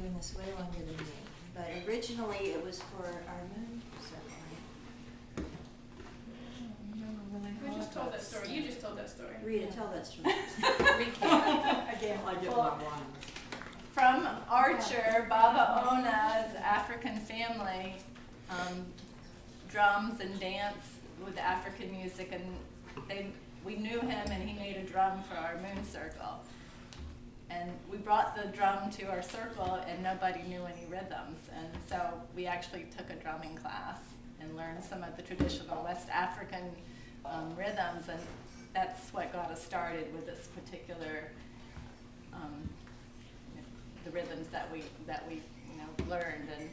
doing this way longer than me, but originally it was for our moon circle. We just told that story. You just told that story. Rita, tell that story. Recap. Again, I get Well, one line. From Archer, Baba Ona's African family, drums and dance with African music, and we knew him, and he made a drum for our moon circle. And we brought the drum to our circle, and nobody knew any rhythms, and so we actually took a drumming class and learned some of the traditional West African rhythms, and that's what got us started with this particular the rhythms that we learned. And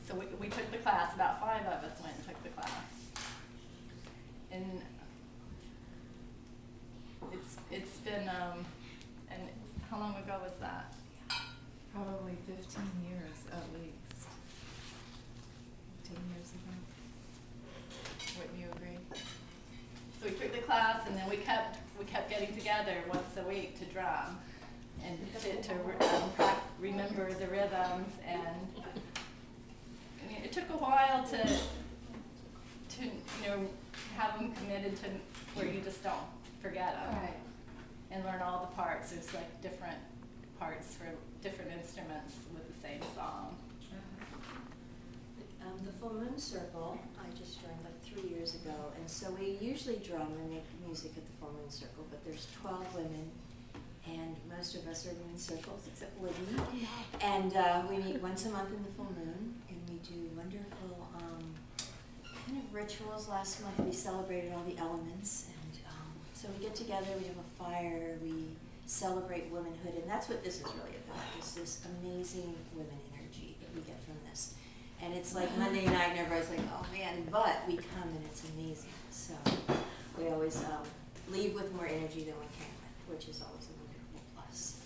so we took the class. About 5 of us went and took the class, and it's been and how long ago was that? Probably 15 years at least. 15 years ago. Wouldn't you agree? So we took the class, and then we kept getting together once a week to drum and to remember the rhythms. And I mean, it took a while to have them committed to where you just don't forget them. Right. And learn all the parts. There's like different parts for different instruments with the same song. The Full Moon Circle, I just joined like 3 years ago, and so we usually drum and make music at the Full Moon Circle, but there's 12 women, and most of us are moon circles, except Libby. And we meet once a month in the full moon, and we do wonderful kind of rituals. Last month we celebrated all the elements, and so we get together, we have a fire, we celebrate womanhood, and that's what this is really about, is this amazing women energy that we get from this. And it's like Monday night, and everybody's like, oh man, but we come and it's amazing. So we always leave with more energy than we came with, which is always a wonderful plus.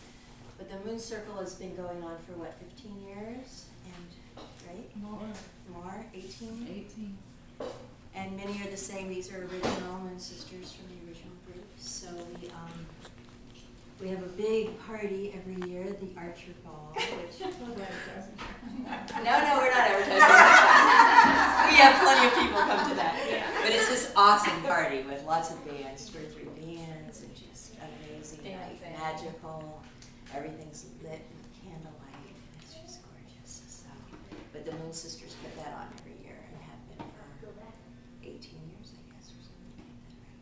But the Moon Circle has been going on for what, 15 years? And right? More? 18? 18. And many are the same. These are original Moon Sisters from the original group. So we have a big party every year, the Archer Ball, which no, we're not advertising. We have plenty of people come to that. Yeah. But it's this awesome party with lots of bands, 2 or 3 bands, and just amazing night, Dancing. magical. Everything's lit with candlelight. It's just gorgeous. So, but the Moon Sisters put that on every year and have been for 18 years, I guess, or something like that, right?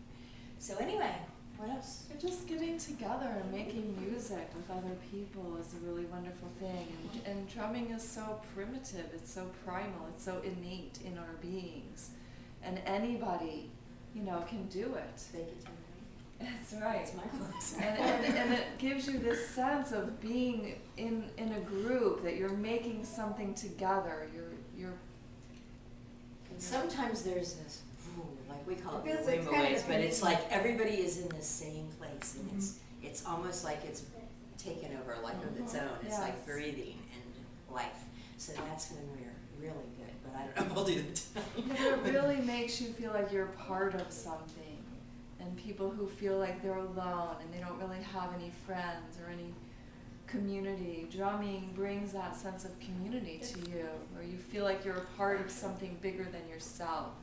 So anyway, what else? Just getting together and making music with other people is a really wonderful thing. And drumming is so primitive, it's so primal, it's so innate in our beings. And anybody, can do it. Fake it till you make it. That's right. That's my place. And it gives you this sense of being in a group, that you're making something together. You're And sometimes there's this, like we call it Because the it's rainbow kind of waves, but it's amazing. like everybody is in the same place, and it's almost like it's taken over a life of its own. It's like Yes. breathing and life. So that's when we're really good. But I don't know if I'll do the time. It really makes you feel like you're part of something. And people who feel like they're alone and they don't really have any friends or any community, drumming brings that sense of community to you, where you feel like you're a part of something bigger than yourself.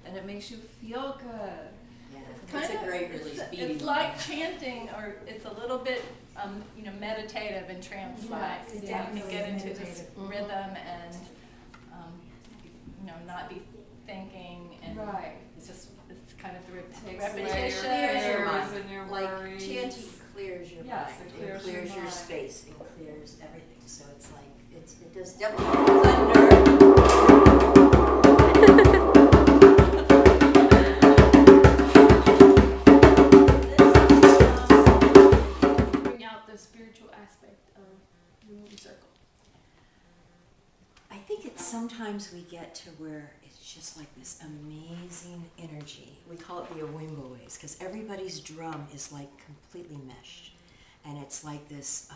And it makes you feel good. Yeah, it's a great release. It's like chanting, or it's a little bit, meditative and trance-like. Yes, You can yes. get into this Meditative. rhythm and, not be thinking, and Right. it's kind of the Takes away your repetition. Clears your fears mind. and your Like worries. chanting clears your Yes, mind. it clears It your clears your mind. space. It clears everything. So it's like it does definitely thunder. Bring out the spiritual aspect of the movie circle. I think it's sometimes we get to where it's just like this amazing energy. We call it the Awimbo waves, because everybody's drum is like completely meshed, and it's like this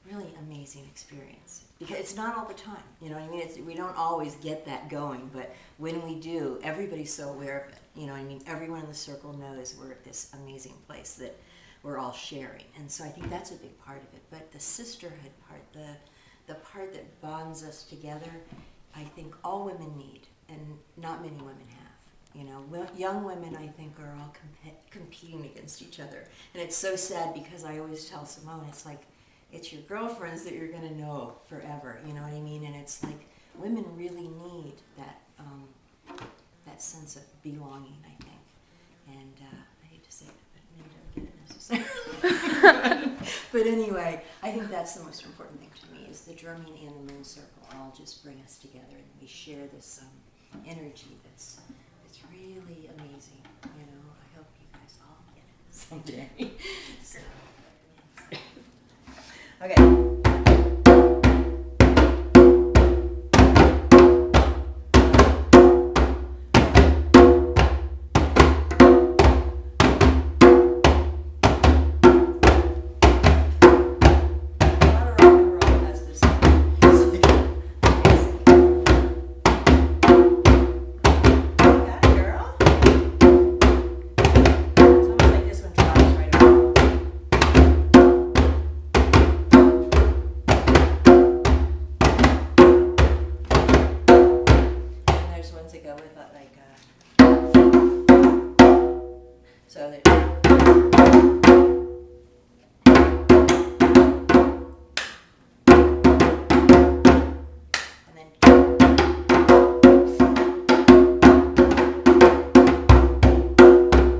really amazing experience. Because it's not all the time, you know what I mean? We don't always get that going, but when we do, everybody's so aware of it. You know what I mean? Everyone in the circle knows we're at this amazing place that we're all sharing. And so I think that's a big part of it. But the sisterhood part, the part that bonds us together, I think all women need, and not many women have. You know, young women, I think, are all competing against each other. And it's so sad because I always tell Simone, it's like, it's your girlfriends that you're going to know forever. You know what I mean? And it's like, women really need that that sense of belonging, I think. And I hate to say it, but maybe don't get it necessarily. But anyway, I think that's the most important thing to me, is the drumming and the moon circle all just bring us together, and we share this energy that's really amazing. You know, I hope you guys all get it someday. So, okay. So that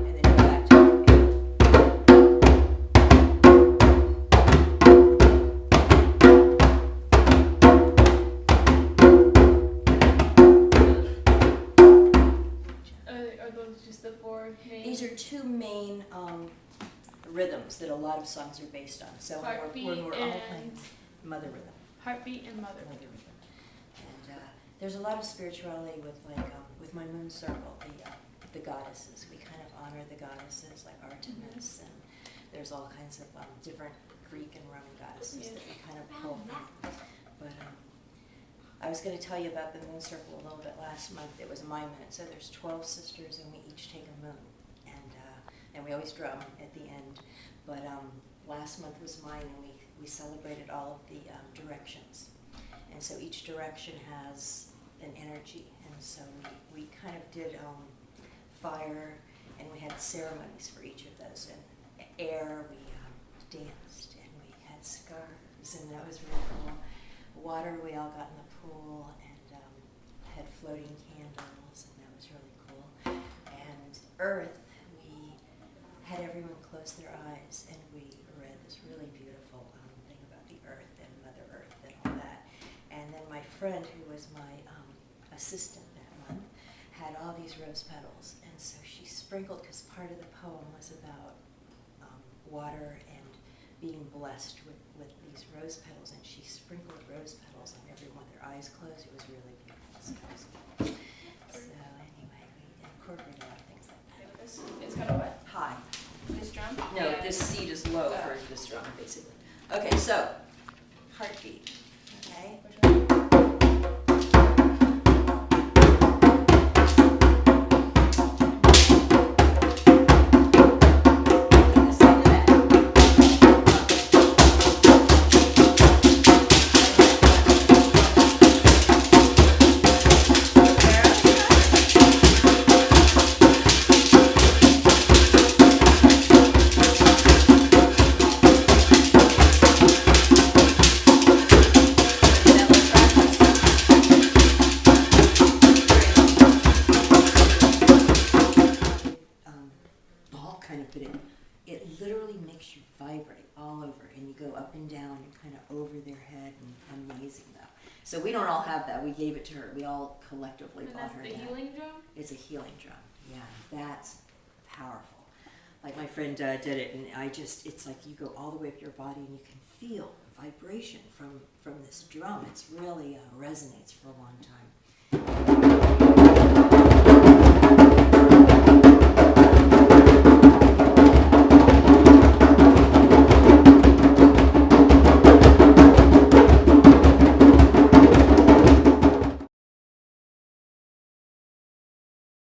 and then go back to it again. Are those just the four main? These are two main rhythms that a lot of songs are based on. So when we're all playing mother rhythm. Heartbeat and mother. Mother rhythm. And there's a lot of spirituality with with my moon circle, the goddesses. We kind of honor the goddesses like Artemis, and there's all kinds of different Greek and Roman goddesses that we kind of pull from. But I was going to tell you about the moon circle a little bit last month. It was my moon. So there's 12 sisters, and we each take a moon, and we always drum at the end. But last month was mine, and we celebrated all of the directions. And so each direction has an energy, and so we kind of did fire, and we had ceremonies for each of those. And air, we danced, and we had scarves, and that was really cool. Water, we all got in the pool and had floating candles, and that was really cool. And earth, we had everyone close their eyes, and we read this really beautiful thing about the earth and Mother Earth and all that. And then my friend, who was my assistant that month, had all these rose petals, and so she sprinkled, because part of the poem was about water and being blessed with these rose petals, and she sprinkled rose petals on everyone, their eyes closed. It was really beautiful. So, anyway, we incorporated a lot of things like that. It's kind of what? High. This drum? No, Yeah. this seat is low Oh. for this drum, basically. Okay, so heartbeat. Okay. It literally makes you vibrate all over, and you go up and down and kind of over their head, and amazing though. So we don't all have that. We gave it to her. We all collectively And bought that's her the that. healing drum? It's a healing drum. Yeah, that's powerful. Like my friend did it, and it's like you go all the way up your body, and you can feel the vibration from this drum. It's really resonates for a long time.